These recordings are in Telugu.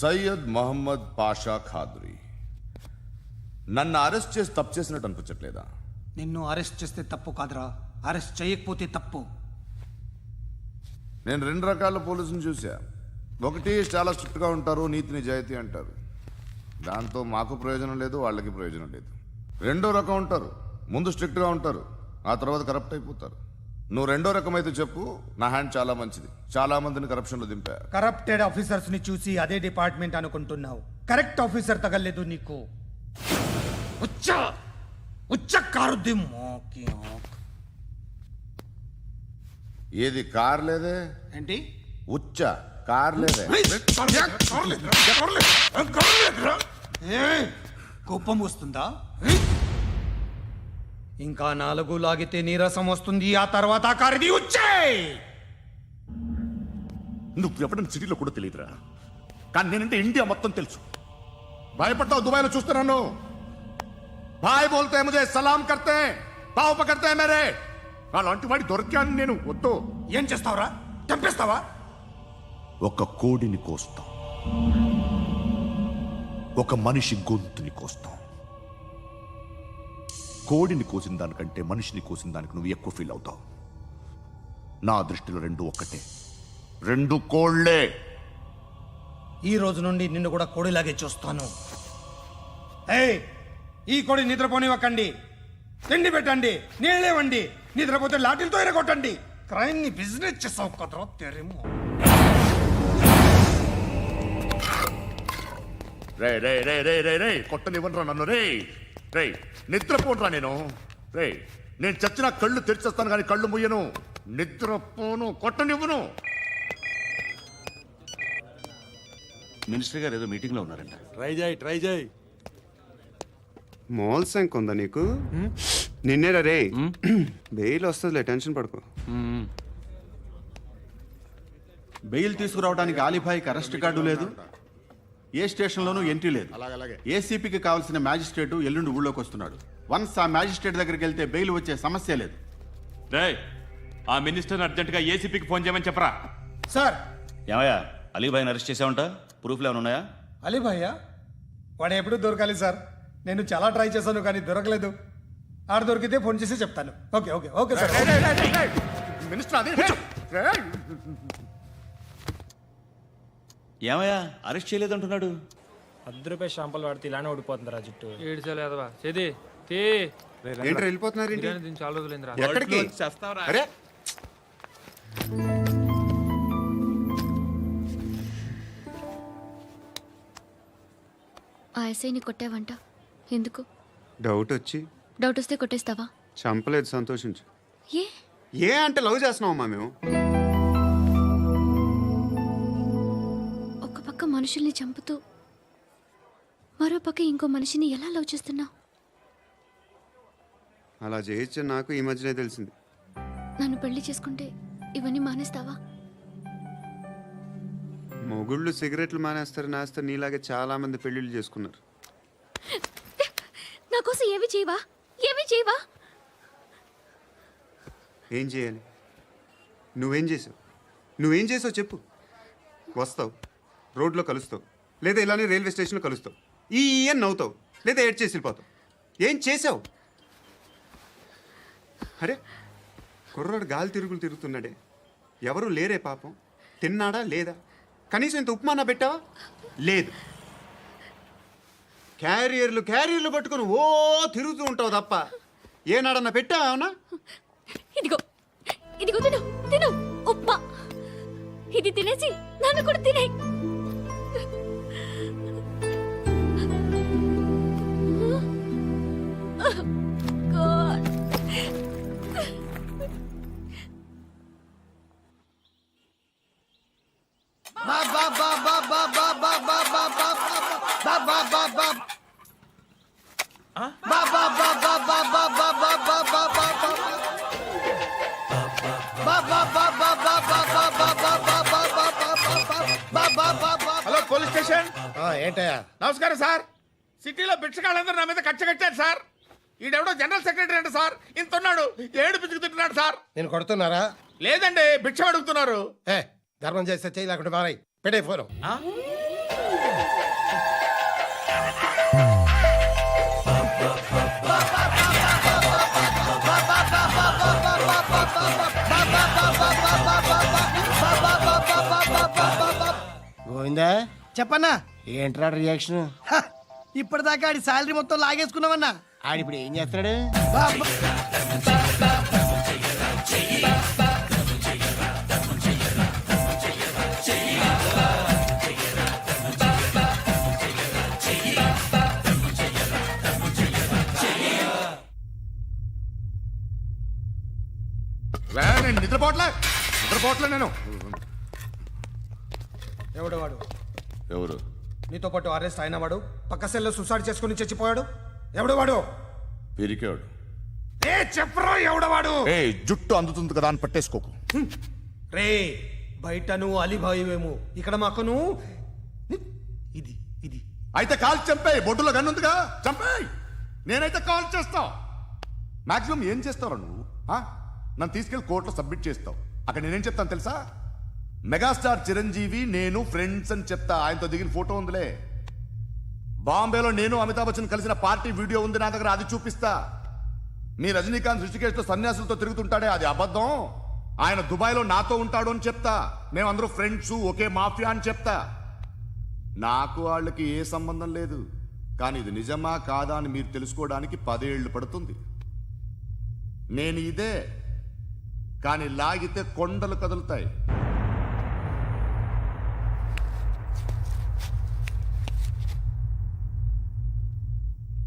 సయ్యద్ మహమ్మద్ పాషా ఖాద్రీ. నన్ను అరెస్ట్ చేసి తప్పు చేసినట్టు అనిపించట్లేదా? నిన్ను అరెస్ట్ చేస్తే తప్పు కాదురా, అరెస్ట్ చేయకపోతే తప్పు. నేను రెండు రకాల పోలీసుని చూసా. ఒకటి చాలా స్ట్రిక్ట్గా ఉంటారు, నీతి నిజాయితీ అంటారు, దాంతో మాకు ప్రయోజనం లేదు, వాళ్ళకి ప్రయోజనం లేదు. రెండో రకం ఉంటారు, ముందు స్ట్రిక్ట్గా ఉంటారు, ఆ తర్వాత కరప్ట్ అయిపోతారు. నువ్వు రెండో రకం అయితే చెప్పు. నా హ్యాండ్ చాలా మంచిది, చాలా మందిని కరప్షన్లో దింపా. కరప్టెడ్ ఆఫీసర్స్ ని చూసి అదే డిపార్ట్మెంట్ అనుకుంటున్నావు. కరెక్ట్ ఆఫీసర్ తగలేదు నీకు. ఉచ్చ మోకి. ఏది కార్ లేదే ఏంటి? ఉచ్చ కార్ లేదే. కోపం వస్తుందా? ఇంకా 4 లాగితే నీరసం వస్తుంది, ఆ తర్వాత కారిది ఉచ్చే. నువ్వు ఎప్పుడైనా సిటీలో కూడా తెలియదురా, కానీ నేనంటే ఇండియా మొత్తం తెలుసు. భయపడతావు? దుబాయ్లో చూస్తున్నాను. భాయ్ బోల్తే ముజే సలాం కర్తే పావు పకర్తే మేరే. అలాంటి వాడి దొరికాను నేను. వద్దు. ఏం చేస్తావురా? చంపేస్తావా? ఒక కోడిని కోస్తాం, ఒక మనిషి గొంతుని కోస్తాం. కోడిని కోసిన దానికంటే మనిషిని కోసిన దానికి నువ్వు ఎక్కువ ఫీల్ అవుతావు. నా దృష్టిలో రెండు ఒక్కటే, రెండు కోళ్లే. ఈ రోజు నుండి నిన్ను కూడా కోడిలాగే చూస్తాను. ఏయ్, ఈ కోడి నిద్రపోనివ్వకండి. తిండి పెట్టండి, నీళ్ళేవండి. నిద్రపోతే లాఠీలతో ఎరగొట్టండి. క్రైమ్ ని బిజినెస్ చేసావు కదరా తెరేమో. రే రే రే రే రే రే కొట్టనివ్వనరా నన్ను. రే రే నిద్రపోనరా నేను. రే నేను చచ్చిన కళ్ళు తెరిచేస్తాను కానీ కళ్ళు ముయ్యను. నిద్రపోను, కొట్టనివ్వను. మినిస్టర్ గారు ఏదో మీటింగ్ లో ఉన్నారంట. ట్రై చేయి. మోల్ సంక్ ఉందా నీకు? నిన్నేరా రే. బెయిల్ వస్తుందిలే, టెన్షన్ పడుకో. బెయిల్ తీసుకురావడానికి ఆలిభాయికి అరెస్ట్ కార్డు లేదు, ఏ స్టేషన్లోనూ ఎంట్రీ లేదు. ఏసీపీకి కావాల్సిన మ్యాజిస్ట్రేటు ఎల్లుండి ఊళ్ళోకి వస్తున్నాడు. వన్స్ ఆ మ్యాజిస్ట్రేట్ దగ్గరికి వెళ్తే బెయిల్ వచ్చే సమస్య లేదు. ఆ మినిస్టర్ అర్జెంటుగా ఏసీపీకి ఫోన్ చేయమని చెప్పరా. సార్. ఏమయ్యా, అలీభాయిని అరెస్ట్ చేసావంట? ప్రూఫ్లు ఏమైనా ఉన్నాయా? అలీ భయ్యా వాడు ఎప్పుడు దొరకాలి సార్. నేను చాలా ట్రై చేశాను కానీ దొరకలేదు. ఆడ దొరికితే ఫోన్ చేసి చెప్తాను. Okay okay okay sir. Minister అదే. ఏమయ్యా, అరెస్ట్ చేయలేదంటున్నాడు? ₹10 షాంపులు వాడితే ఇలానే ఓడిపోతుందిరా జుట్టు. ఏడ్చలేదవా చేది తీ. ఏంటి వెళ్ళిపోతున్నారు? దీన్ని చాలా రోజులైందిరా. ఎక్కడికి? అరే ఆ ఎస్ఐని కొట్టావంట, ఎందుకు? డౌట్ వచ్చి. డౌట్ వస్తే కొట్టేస్తావా? చంపలేదు, సంతోషించు. ఏ ఏ అంటే లవ్ చేస్తున్నావమ్మా మేము. ఒక పక్క మనుషుల్ని చంపుతూ మరో పక్క ఇంకో మనిషిని ఎలా లవ్ చేస్తున్నావు? అలా చేయొచ్చు నాకు ఈ మధ్యనే తెలిసింది. నన్ను పెళ్లి చేసుకుంటే ఇవన్నీ మానేస్తావా? మొగుళ్ళు సిగరెట్లు మానేస్తారు, నేస్తారు. నీలాగే చాలా మంది పెళ్లిళ్ళు చేసుకున్నారు. నా కోసం ఏమి చేయవా? ఏమి చేయవా? ఏం చేయాలి? నువ్వేం చేసావు? నువ్వేం చేసావు చెప్పు. వస్తావు, రోడ్లో కలుస్తావు, లేదా ఇలానే రైల్వే స్టేషన్లో కలుస్తావు. ఈ అని నవ్వుతావు, లేదా ఏడ్ చేసి వెళ్ళిపోతావు. ఏం చేసావు? అరే కుర్రాడు గాలి తిరుగులు తిరుగుతున్నాడే, ఎవరు లేరే పాపం. తిన్నాడా లేదా? కనీసం ఇంత ఉప్మానా పెట్టావా? లేదు. క్యారియర్లు పట్టుకొని ఓ తిరుగుతూ ఉంటావు తప్ప ఏనాడన్నా పెట్టావా? అవునా? ఇదిగో ఇదిగో తిను తిను ఉప్మా. ఇది తినేసి నన్ను కూడా తినే. Hello police station. ఏంటయ్యా? నమస్కారం సార్. సిటీలో భిక్షగాళ్ళందరూ నా మీద కక్ష కట్టారు సార్. ఈడెవడో జనరల్ సెక్రటరీ అంట సార్. ఇంత ఉన్నాడు, ఏడు పిచ్చుకు తింటున్నాడు సార్. నేను కొడుతున్నారా? లేదండి, భిక్ష అడుగుతున్నారు. ధర్మం చేస్తే చేయి, లేకుండా మారాయి. పెట్టే ఫోను. అర్థమైందా? చెప్పన్నా. ఏంట్రా రియాక్షన్? ఇప్పటిదాకా ఆడి శాలరీ మొత్తం లాగేసుకున్నావన్నా. ఆడిప్పుడు ఏం చేస్తున్నాడు? నేను నిద్రపోవట్లే నేను. ఎవడు వాడు? ఎవరు? నీతో పాటు అరెస్ట్ అయిన వాడు, పక్క సెల్లో సూసైడ్ చేసుకుని చచ్చిపోయాడు. ఎవడు వాడు? పిరికాడు. ఏ చెప్పరా ఎవడవాడు? ఏ జుట్టు అందుతుంది కదా అని పట్టేసుకోకు. రే బయట నువ్వు అలీబాయివేమో, ఇక్కడ మాకు నువ్వు ఇది ఇది అయితే కాల్ చంపేయి. బొడ్డులో గన్నుందిగా, చంపేయి. నేనైతే కాల్ చేస్తా. మాక్సిమం ఏం చేస్తావు నువ్వు? నన్ను తీసుకెళ్లి కోర్టులో సబ్మిట్ చేస్తావు. అక్కడ నేనేం చెప్తాను తెలుసా? మెగాస్టార్ చిరంజీవి నేను ఫ్రెండ్స్ అని చెప్తా. ఆయనతో దిగిన ఫోటో ఉందిలే. బాంబేలో నేను అమితాబ్ బచ్చన్ కలిసిన పార్టీ వీడియో ఉంది నా దగ్గర, అది చూపిస్తా. మీ రజనీకాంత్ ఋషికేశ్తో సన్యాసులతో తిరుగుతుంటాడే, అది అబద్ధం. ఆయన దుబాయ్లో నాతో ఉంటాడు అని చెప్తా. మేమందరూ ఫ్రెండ్స్, ఒకే మాఫియా అని చెప్తా. నాకు వాళ్ళకి ఏ సంబంధం లేదు. కానీ ఇది నిజమా కాదా అని మీరు తెలుసుకోవడానికి 10 ఏళ్ళు పడుతుంది. నేను ఇదే, కానీ లాగితే కొండలు కదులుతాయి.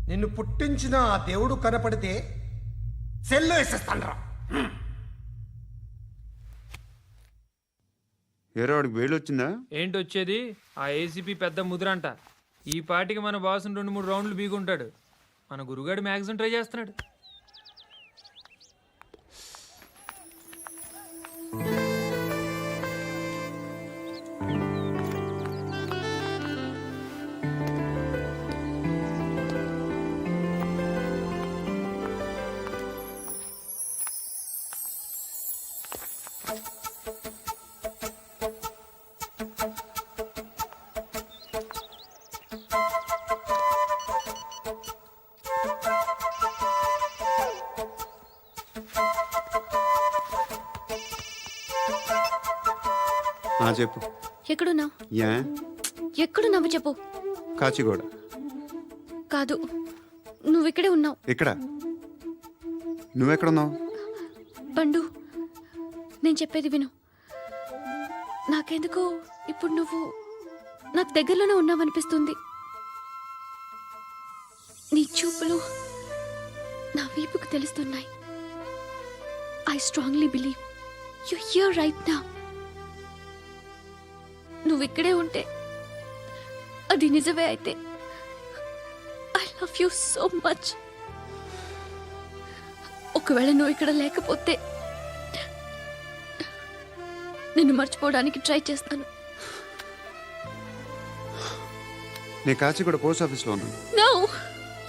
నిన్ను పుట్టించిన ఆ దేవుడు కనపడితే సెల్లో వేసేస్తానరా. ఏరో వాడికి వేలు వచ్చిందా? ఏంటి వచ్చేది? ఆ ఏసీపీ పెద్ద ముద్రంట. ఈ పాటికి మన బాసుని 2-3 రౌండ్లు బీగుంటాడు. మన గురుగాడు మ్యాగజైన్ ట్రై చేస్తున్నాడు. చెప్పు. ఎక్కడున్నావు? యా ఎక్కడున్నావు చెప్పు. కాచిగూడ. కాదు, నువ్వు ఇక్కడే ఉన్నావు. ఇక్కడ నువ్వెక్కడున్నావు? పండు, నేను చెప్పేది విను. నాకెందుకో ఇప్పుడు నువ్వు నాకు దగ్గరలోనే ఉన్నావనిపిస్తుంది. నీ చూపులు నా వీపుకు తెలుస్తున్నాయి. I strongly believe you here right now. నువ్వు ఇక్కడే ఉంటే అది నిజమే అయితే I love you so much. ఒకవేళ నువ్వు ఇక్కడ లేకపోతే నిన్ను మర్చిపోవడానికి ట్రై చేస్తాను. నేను కాచిగూడ పోస్ట్ ఆఫీస్లో ఉన్నాను. No,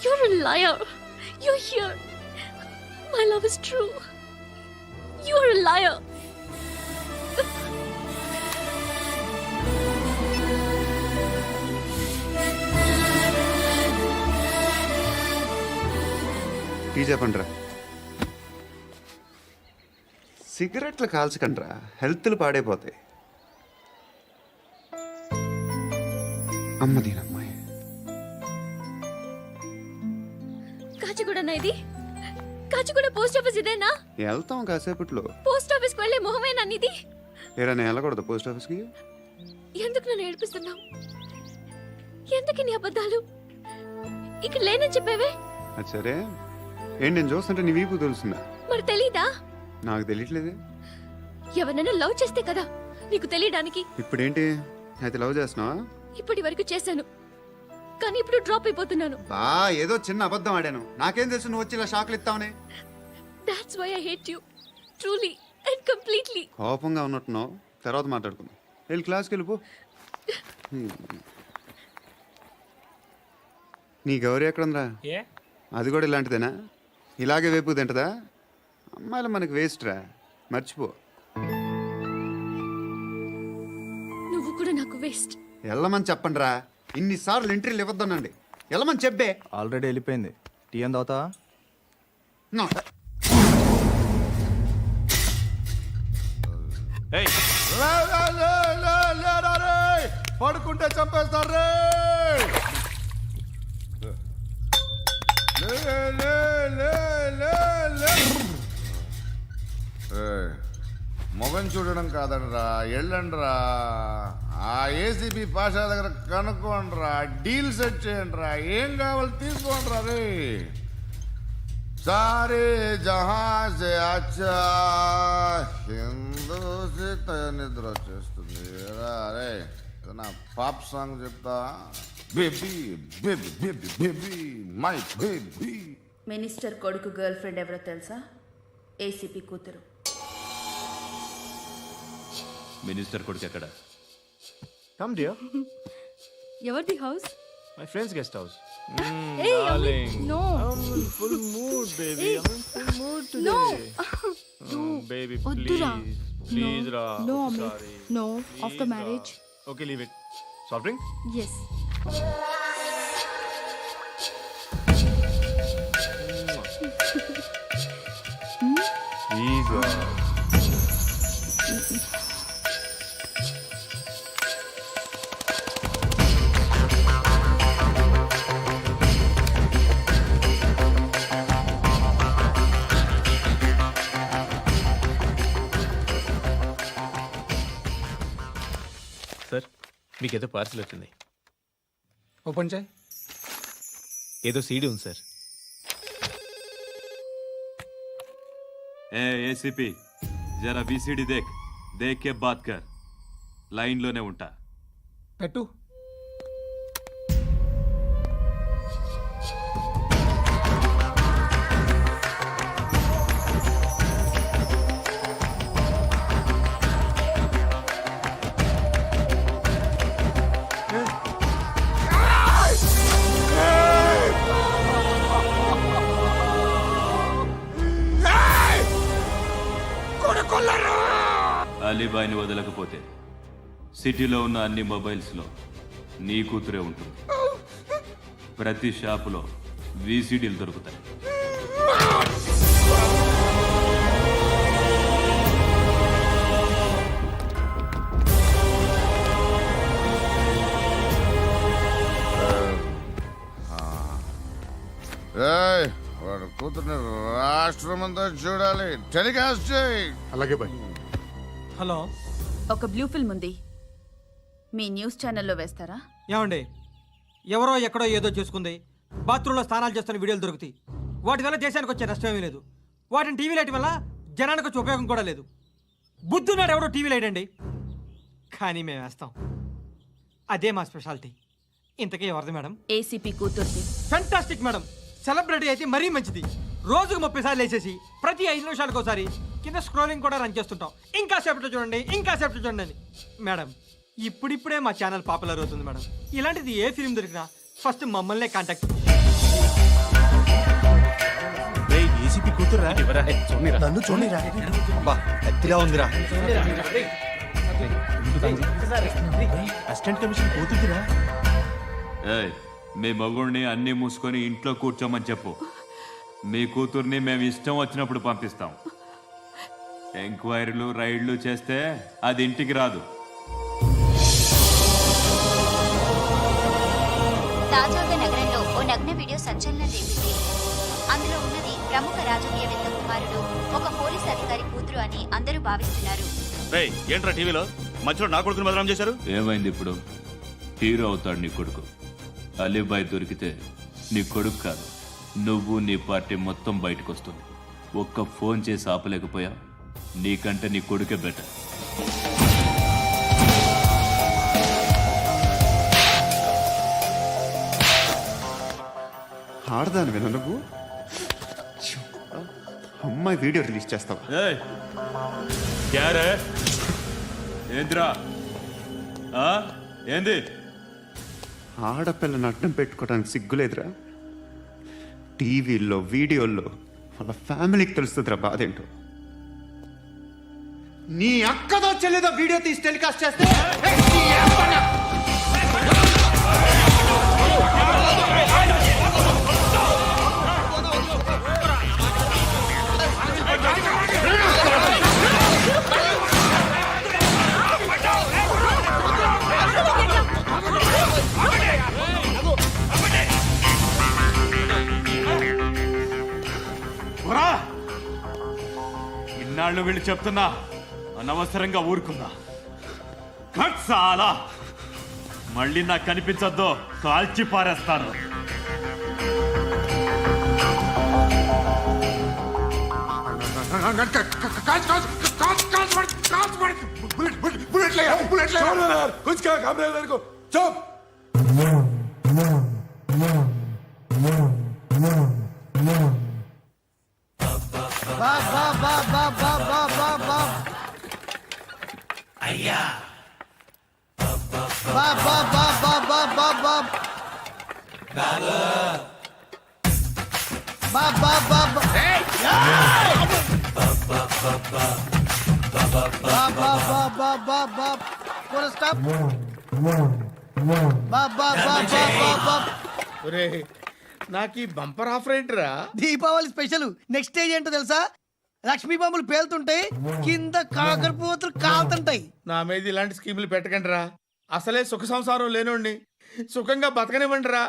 you're a liar. You're here. My love is true. You're a liar. Tea చెప్పండిరా. సిగరెట్లు కాల్చకండ్రా, హెల్త్లు పాడైపోతాయి. అమ్మదీనమ్మాయి. కాచిగూడనా ఇది? కాచిగూడ పోస్ట్ ఆఫీస్ ఇదేనా? వెళ్తాం కాసేపట్లో. పోస్ట్ ఆఫీస్కి వెళ్ళే మొహమేనా నీది? ఏరా నేను వెళ్ళకూడదు పోస్ట్ ఆఫీస్కి? ఎందుకు నన్ను ఏడిపిస్తున్నావు? ఎందుకు నీ అబద్ధాలు? ఇక్కడ లేనని చెప్పేవే. అది సరే, ఏంటి నేను చూస్తుంటే నీ వీపు తెలుస్తుందా? మరి తెలీదా? నాకు తెలియట్లేదే. ఎవరైనా లవ్ చేస్తే కదా నీకు తెలియడానికి. ఇప్పుడేంటి అయితే లవ్ చేస్తున్నావా? ఇప్పటి వరకు చేశాను, కానీ ఇప్పుడు డ్రాప్ అయిపోతున్నాను. బా ఏదో చిన్న అబద్ధం ఆడాను. నాకేం తెలుసు నువ్వు వచ్చి ఇలా షాక్లు ఇస్తావనే. That's why I hate you. Truly and completely. కోపంగా ఉన్నట్టున్నావు, తర్వాత మాట్లాడుకుందాం. వెళ్ళి క్లాస్కి వెళ్ళిపో. నీ గౌరీ ఎక్కడుందిరా? ఏ అది కూడా ఇలాంటిదేనా? ఇలాగే వేపు తింటదా? అమ్మాయిలు మనకి వేస్ట్ రా, మర్చిపో. నువ్వు కూడా నాకు వేస్ట్. వెళ్ళమని చెప్పండి రా. ఇన్నిసార్లు ఎంట్రీలు ఇవ్వద్దనండి. వెళ్ళమని చెప్పే. ఆల్రెడీ వెళ్ళిపోయింది. టీ అని తాగుతావా? No. ఏయ్, లే, లే, లే, లే, లేరా రే. పడుకుంటే చంపేస్తారు రే లే, లే, లే, లే, లే. ఏయ్, మొగం చూడడం కాదండ్రా వెళ్ళండ్రా ఆ ఏసీపీ పాషా దగ్గర కనుక్కోండ్రా డీల్ సెట్ చేయండిరా ఏం కావాలి తీసుకోండిరా రే సారే జహా సే అచ్చా హిందూ నిద్ర వచ్చేస్తుంది రే నా పాప్ సాంగ్ చెప్తా baby baby baby baby my baby minister కొడుకు గర్ల్ ఫ్రెండ్ ఎవరో తెలుసా? ఏసీపీ కూతురు. మినిస్టర్ కొడుకు ఎక్కడ? Come dear. ఎవరిది house? My friends guest house. No full mood baby. Full mood no baby వద్దురా. ప్లీజ్ రా. No Amit no after marriage. Okay leave it. Soft drink? Yes. ఈజ్ సార్ మీకేదో పార్సిల్ వచ్చింది. ఓపెన్ చేయి. ఏదో సీడీ ఉంది సార్. ఏసీపీ జరా బీసీడీ దేక్ కే బాత్ కర్. లైన్లోనే ఉంటా. పెట్టు. అలీబాయిని వదలకపోతే సిటీలో ఉన్న అన్ని మొబైల్స్లో నీ కూతురే ఉంటుంది. ప్రతి షాపులో వీసీడీలు దొరుకుతాయి. ఏయ్, వాడు కూతుర్ని రాష్ట్రమంతా చూడాలి. టెలికాస్ట్ చేయి. అలాగే బాయ్. హలో. ఒక బ్లూ ఫిల్మ్ ఉంది, మీ న్యూస్ ఛానల్లో వేస్తారా? ఏమండి, ఎవరో ఎక్కడో ఏదో చేసుకుంది, బాత్రూంలో స్నానాలు చేస్తున్న వీడియోలు దొరుకుతాయి. వాటి వల్ల దేశానికి వచ్చే నష్టమేమీ లేదు. వాటిని టీవీ లైట్ వల్ల జనానికి వచ్చే ఉపయోగం కూడా లేదు. బుద్ధున్నాడు ఎవడో టీవీ లైట్ కానీ మేము వేస్తాం. అదే మా స్పెషాలిటీ. ఇంతకీ ఎవరిది మేడం? ఏసీపీ కూతుర్ది. Fantastic madam. సెలబ్రిటీ అయితే మరీ మంచిది. రోజుకు 30 సార్లు వేసేసి ప్రతి 5 నిమిషాలకు ఒకసారి కింద స్క్రోలింగ్ కూడా రన్ చేస్తుంటాం. ఇంకా సేపట్లో చూడండి, ఇంకా సేపట్లో చూడండి అని. మేడం, ఇప్పుడిప్పుడే మా ఛానల్ పాపులర్ అవుతుంది మేడం. ఇలాంటిది ఏ ఫిల్మ్ దొరికినా ఫస్ట్ మమ్మల్నే కాంటాక్ట్. ఏసీపీ కూతురా? నన్ను చూడరా. బా ఎత్తిగా ఉందిరా. Assistant commission కూతురురా. మీ మగుడిని అన్ని మూసుకొని ఇంట్లో కూర్చోమని చెప్పు. మీ కూతుర్ని మేము ఇష్టం వచ్చినప్పుడు పంపిస్తాం. ఎంక్వైరీలు రైడ్లు చేస్తే అది ఇంటికి రాదు. తాజాగా నగరంలో ఓ నగ్న వీడియో సంచలనం రేపింది. అందులో ఉన్నది ప్రముఖ రాజకీయవేత్త కుమారుడు, ఒక పోలీస్ అధికారి కూతురు అని అందరూ భావిస్తున్నారు. ఏంట్రా టీవీలో మధ్యలో నా కొడుకుని బదనాం చేశారు? ఏమైంది ఇప్పుడు? హీరో అవుతాడు నీ కొడుకు. అలీబాయ్ దొరికితే నీ కొడుకు కాదు, నువ్వు నీ పార్టీ మొత్తం బయటకు వస్తుంది. ఒక్క ఫోన్ చేసి ఆపలేకపోయా, నీకంటే నీ కొడుకే బెటర్. ఆడదాను విన నువ్వు. అమ్మాయి వీడియో రిలీజ్ చేస్తావా? ఏంద్రా ఏంది? ఆడపిల్లని అడ్డం పెట్టుకోవడానికి సిగ్గులేదురా? టీవీల్లో వీడియోల్లో వాళ్ళ ఫ్యామిలీకి తెలుస్తుందిరా బాధేంటో. నీ అక్కదో చెల్లిదో వీడియో తీసి టెలికాస్ట్ చేస్తే వాళ్ళు వీళ్ళు చెప్తున్నా అనవసరంగా ఊరుకున్నా కట్ చాలా మళ్ళీ నాకు కనిపించొద్దు, కాల్చి పారేస్తాను. నాకు ఈ బంపర్ ఆఫర్ ఏంటిరా? దీపావళి స్పెషల్ నెక్స్ట్ స్టేజ్ ఏంటో తెలుసా? లక్ష్మీ బాంబులు పేలుతుంటాయి, కింద కాకరపువ్వుతులు కాలుతుంటాయి. నా మీద ఇలాంటి స్కీములు పెట్టకండి రా. అసలే సుఖ సంసారం లేనోడిని సుఖంగా బతకనివ్వండి రా.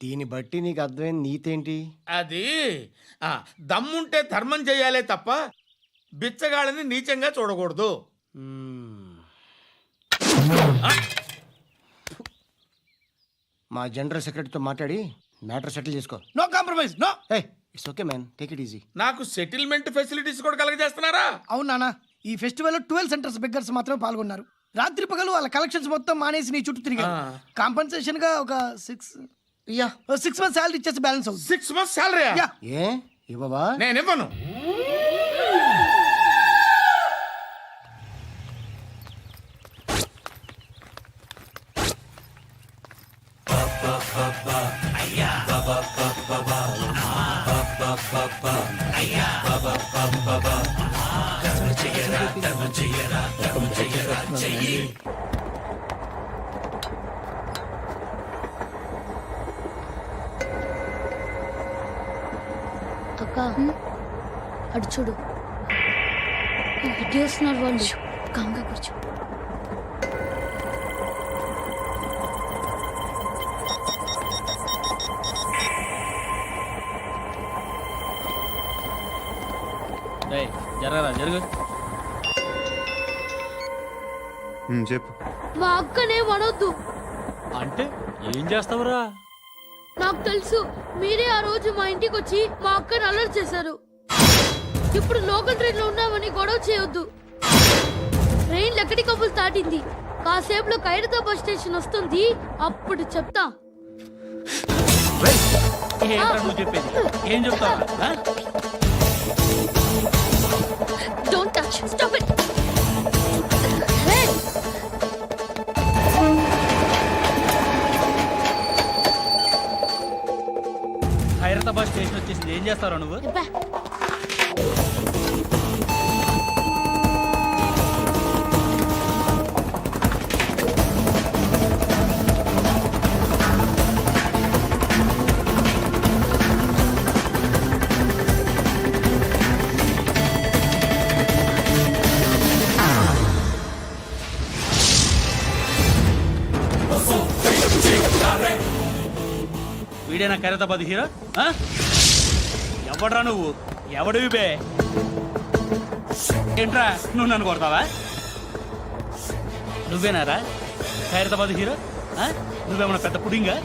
దీన్ని బట్టి నీకు అర్థమైన నీతేంటి? అది దమ్ముంటే ధర్మం చేయాలే తప్ప బిచ్చగాళ్ళని నీచంగా చూడకూడదు. మా జనరల్ సెక్రటరీతో మాట్లాడి మ్యాటర్ సెటిల్ చేసుకో. No compromise, no. It's okay man, take it easy. నాకు సెటిల్మెంట్ ఫెసిలిటీస్ కూడా కలగజేస్తున్నారా? అవును నాన్న, ఈ ఫెస్టివల్ 12 సెంటర్స్ బెగ్గర్స్ మాత్రమే పాల్గొన్నారు. రాత్రి పగలు వాళ్ళ కలెక్షన్స్ మొత్తం మానేసి నీ చుట్టూ తిరిగారు. కాంపన్సేషన్ గా ఒక 6 మంత్స్ సాలరీ ఇచ్చేసి బ్యాలెన్స్ అవుతుంది. 6 months సాలరీ? ఏ ఇవ్వవా? నేను ఇవ్వను. అక్క అడు చూడు, ఇటు వస్తున్నారు వాళ్ళు. కామ్గా కూర్చో. జరగరా జరుగు. చెప్పు. మా అక్కనే వనొద్దు. అంటే ఏం చేస్తావురా? నాకు తెలుసు, మీరే ఆ రోజు మా ఇంటికి వచ్చి మా అక్కని అలర్ట్ చేశారు. ఇప్పుడు లోకల్ ట్రైన్ లో ఉన్నామని గొడవ చేయొద్దు. ట్రైన్ లక్కడి కబుల్ దాటింది. కాసేపులో ఖైరతాబాద్ బస్ స్టేషన్ వస్తుంది, అప్పుడు చెప్తా. నువ్వు చెప్పేది ఏం చెప్తావు? Don't touch. Stop it. Hey. Khairatabad station వచ్చేసింది, ఏం చేస్తావు నువ్వు? వీడేనా ఖైరతాబాద్ హీరో? ఎవడ్రా నువ్వు? ఎవడివి బే? ఏంట్రా నువ్వు నన్ను కొడతావా? నువ్వేనారా ఖైరతాబాద్ హీరో? నువ్వేమన్నా పెద్ద పుడింగా?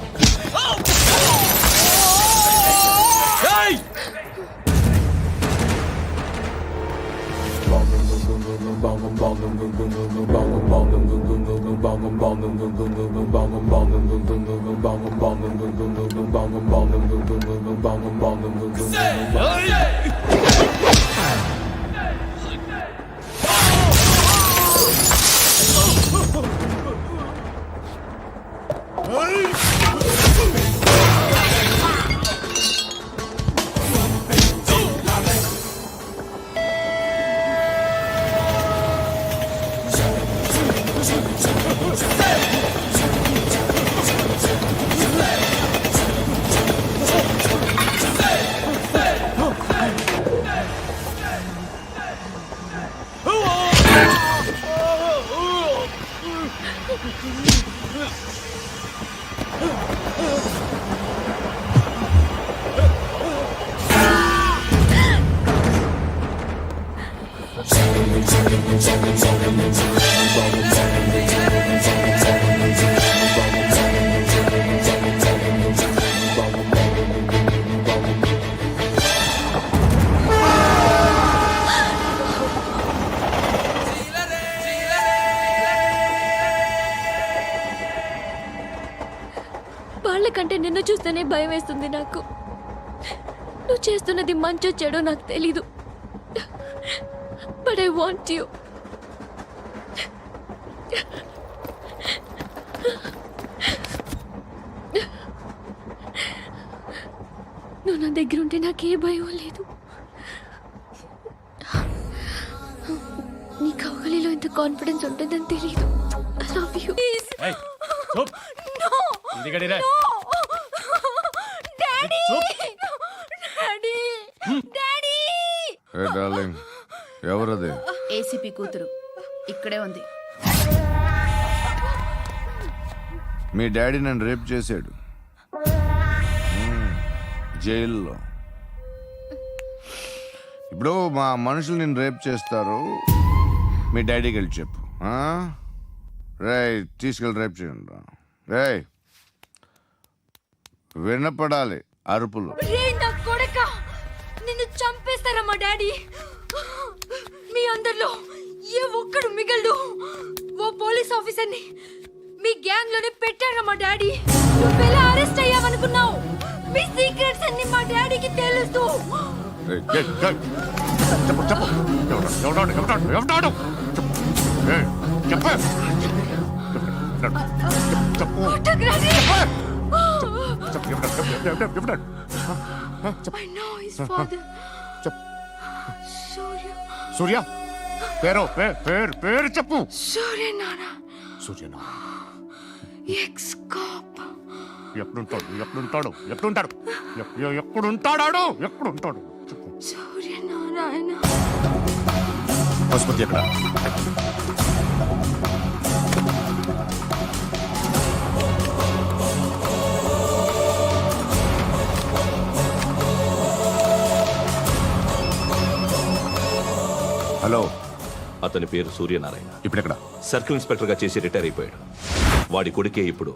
వాళ్ళకంటే నిన్ను చూస్తేనే భయం వేస్తుంది నాకు. నువ్వు చేస్తున్నది మంచో చెడో నాకు తెలీదు, బట్ ఐ వాంట్ యూ. నువ్వు నా దగ్గర ఉంటే నాకే భయం లేదు. నీ కౌగలిలో ఇంత కాన్ఫిడెన్స్ ఉంటుందని తెలీదు. I love you. A darling, ఎవరది? ఏసీపీ కూతురు ఇక్కడే ఉంది. మీ డాడీ నన్ను రేప్ చేశాడు జైల్లో. ఇప్పుడు మా మనుషులు నేను రేప్ చేస్తారు, మీ డాడీకి వెళ్ళి చెప్పు. రేయ్, తీసుకెళ్ళి రేప్ చేయండి. రేయ్, వినపడాలి అరుపులు. నిన్ను చంపేస్తారా మా డాడీ? మీ అందరిలో ఏ ఒక్కడు మిగలడు. ఓ పోలీస్ ఆఫీసర్ని మీ గ్యాంగ్ లోనే పెట్టారా మా డాడీ? నువ్వెలా అరెస్ట్ అయ్యావనుకున్నావు? మీ సీక్రెట్స్ అన్ని మా డాడీకి తెలుసు. రేయ్, చెప్పు చెప్పు. ఎవడాడు? రేయ్, చెప్పు. I know his father. సూర్య పేరు చెప్పు. సూర్యనారాయణ. ఎక్స్-కాప్. ఎప్పుడుంటాడు సూర్యనారాయణ. ఆసుపత్రి ఎక్కడ? హలో, అతని పేరు సూర్యనారాయణ. ఇప్పుడు ఎక్కడ? సర్కిల్ ఇన్స్పెక్టర్ గా చేసి రిటైర్ అయిపోయాడు. వాడి కొడుకే ఇప్పుడు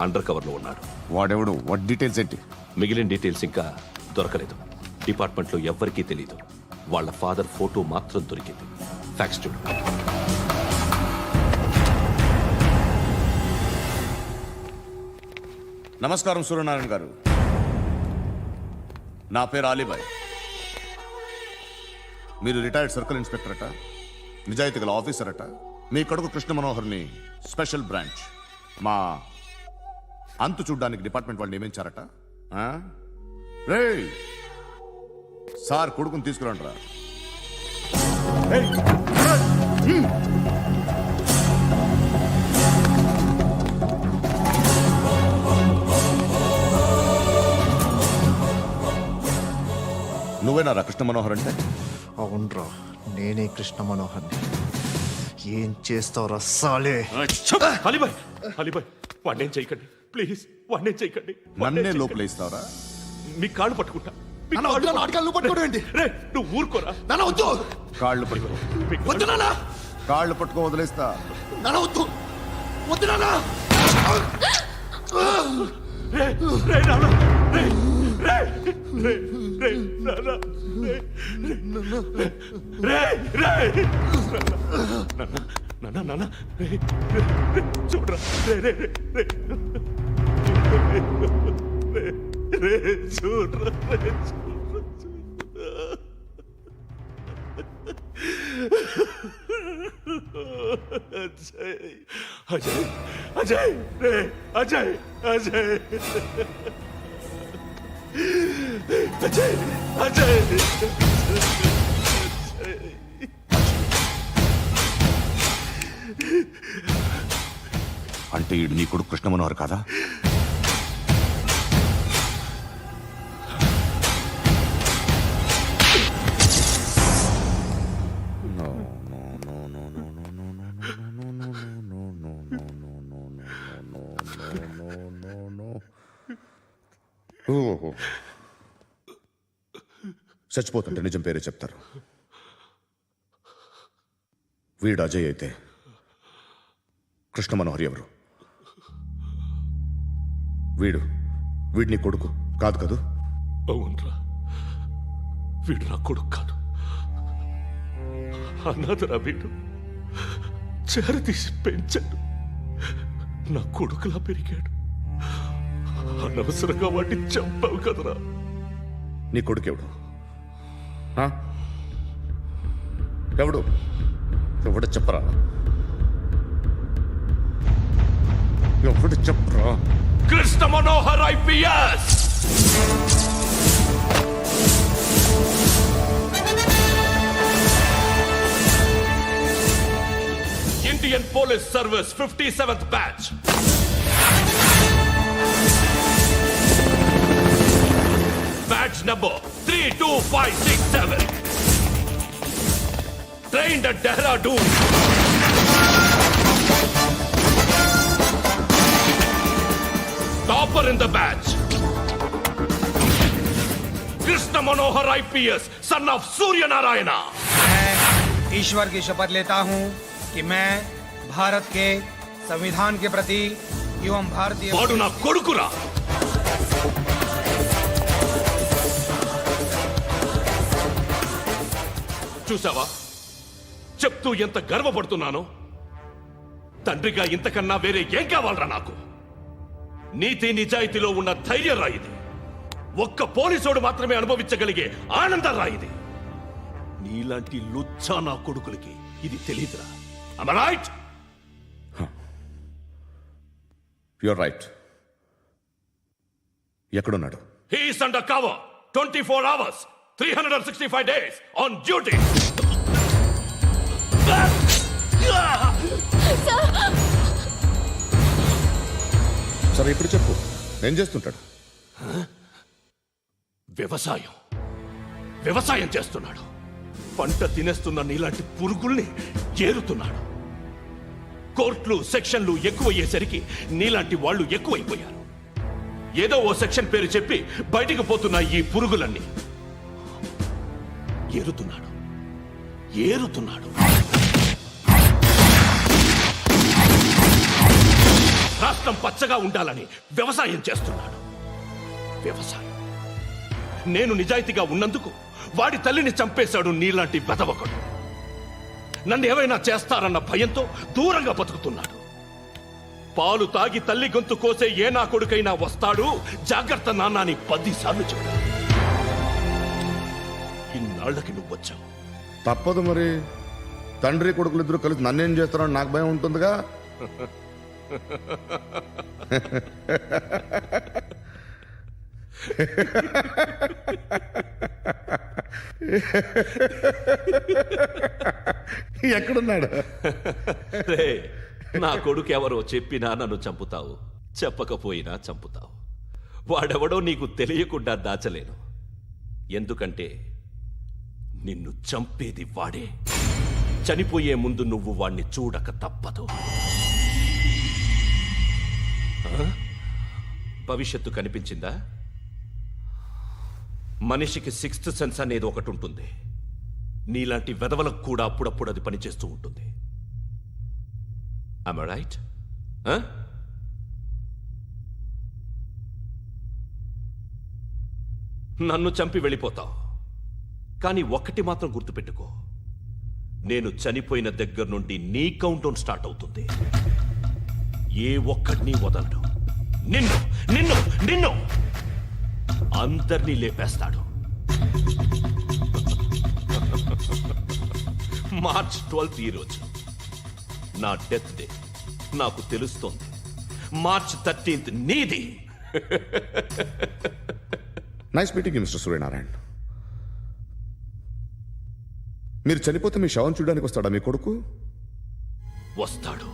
అండర్ కవర్ లో ఉన్నాడు. వాడెవడు? వాట్ డీటెయిల్స్ ఏంటి? మిగిలిన డీటెయిల్స్ ఇంకా దొరకలేదు. డిపార్ట్మెంట్ లో ఎవ్వరికీ తెలియదు. వాళ్ళ ఫాదర్ ఫోటో మాత్రం దొరికింది. ఫ్యాక్స్ చూడు. నమస్కారం సూర్యనారాయణ గారు. నా పేరు అలీబాయ్. మీరు రిటైర్డ్ సర్కిల్ ఇన్స్పెక్టర్ అట, నిజాయితీ గల ఆఫీసర్ అట. మీ కొడుకు కృష్ణ మనోహర్ని స్పెషల్ బ్రాంచ్ మా అంతు చూడ్డానికి డిపార్ట్మెంట్ వాళ్ళు నియమించారట. రే సార్, కొడుకుని తీసుకురండిరా. నువ్వేనారా కృష్ణ మనోహర్ అంటే? అవునరా, నేనే కృష్ణ మనోహర్ని. ఏం చేస్తావురా సాలే? అలీబాయ్ వాడినేం చేయకండి ప్లీజ్, వాడినేం చేయకండి. నన్నే లోపల ఇస్తావరా? మీ కాళ్ళు పట్టుకుంటా. నువ్వు ఊరుకోరా. కాళ్ళు పట్టుకో. కాళ్ళు పట్టుకో వదిలేస్తా. చూడరా చూడరా. అజయ్ అజయ్ రే అజయ్ అజయ్ అజయ్ అజయ్. అంటే ఈడు నీ కొడుకు కృష్ణ మనోహర్ కాదా? చచ్చిపోతుంటే నిజం పేరే చెప్తారు. వీడు అజయ్ అయితే కృష్ణ మనోహర్ ఎవరు? వీడిని కొడుకు కాదు కదూ? అవునరా, వీడు నా కొడుకు కాదు, అన్నదరా. వీడు చేరతీసి పెంచాడు, నా కొడుకులా పెరిగాడు. అనవసరంగా వాటిని చంపావు కదరా. నీ కొడుకు ఎవడు? ఆ? ఎవడు చెప్పరా? ఎవడు చెప్పరా? Krishna Manohar IPS. Indian police service 57th batch. Batch number 32567. Trained at Dehradun. Topper in the batch. Krishna Manohar IPS, son of Surya Narayana. मैं ईश्वर की शपथ लेता हूँ कि मैं भारत के संविधान के प्रति एवं भारतीय వాడు నా కొడుకురా. చూసావా, చెప్తూ ఎంత గర్వపడుతున్నానో. తండ్రిగా ఇంతకన్నా వేరే ఏం కావాలరా నాకు? నీతి నిజాయితీలో ఉన్న ధైర్యం రాయిది. ఒక్క పోలీసోడు మాత్రమే అనుభవించగలిగే ఆనందం రాయిది. నీలాంటి లుచ్చా నా కొడుకులకి ఇది తెలీదురా. Am I right? You're right. ఎక్కడున్నాడు? He is under cover 24 hours 365 days on duty. సరే ఇప్పుడు చెప్పు, ఏం చేస్తుంటాడు? వ్యవసాయం చేస్తున్నాడు. పంట తినేస్తున్న నీలాంటి పురుగుల్ని ఏరుతున్నాడు. కోర్టులు సెక్షన్లు ఎక్కువయ్యేసరికి నీలాంటి వాళ్ళు ఎక్కువైపోయారు. ఏదో ఓ సెక్షన్ పేరు చెప్పి బయటికి పోతున్న ఈ పురుగులన్నీ ఏరుతున్నాడు. రాష్ట్రం పచ్చగా ఉండాలని వ్యవసాయం చేస్తున్నాడు. నేను నిజాయితీగా ఉన్నందుకు వాడి తల్లిని చంపేశాడు నీలాంటి వెధవకుడు. నన్ను ఏమైనా చేస్తారన్న భయంతో దూరంగా బతుకుతున్నాడు. పాలు తాగి తల్లి గొంతు కోసే ఏ నా కొడుకైనా వస్తాడు. జాగ్రత్త నాన్న అని 10 సార్లు చెప్పాడు. ఇన్నాళ్ళకి నువ్వు వచ్చావు. తప్పదు మరి. తండ్రి కొడుకులు ఇద్దరు కలిసి నన్నేం చేస్తారని నాకు భయం ఉంటుందిగా. ఎక్కడున్నాడు? నా కొడుకు ఎవరో చెప్పినా నన్ను చంపుతావు, చెప్పకపోయినా చంపుతావు. వాడెవడో నీకు తెలియకుండా దాచలేను. ఎందుకంటే నిన్ను చంపేది వాడే. చనిపోయే ముందు నువ్వు వాణ్ణి చూడక తప్పదు. భవిష్యత్తు కనిపించిందా? మనిషికి 6th సెన్స్ అనేది ఒకటి ఉంటుంది. నీలాంటి వెధవలకు కూడా అప్పుడప్పుడు అది పనిచేస్తూ ఉంటుంది. Am I right? నన్ను చంపి వెళ్ళిపోతావు. కానీ ఒక్కటి మాత్రం గుర్తుపెట్టుకో, నేను చనిపోయిన దగ్గర నుండి నీ కౌంటౌన్ స్టార్ట్ అవుతుంది. ఏ ఒక్కడిని వదలడు. నిన్ను అందరినీ లేపేస్తాడు. మార్చ్ 12th ఈ రోజు నా డెత్ డే. నాకు తెలుస్తోంది. మార్చ్ 13th నీది. Nice meeting you mister Suryanarayan. మీరు చనిపోతే మీ శవం చూడడానికి వస్తాడా మీ కొడుకు? వస్తాడు.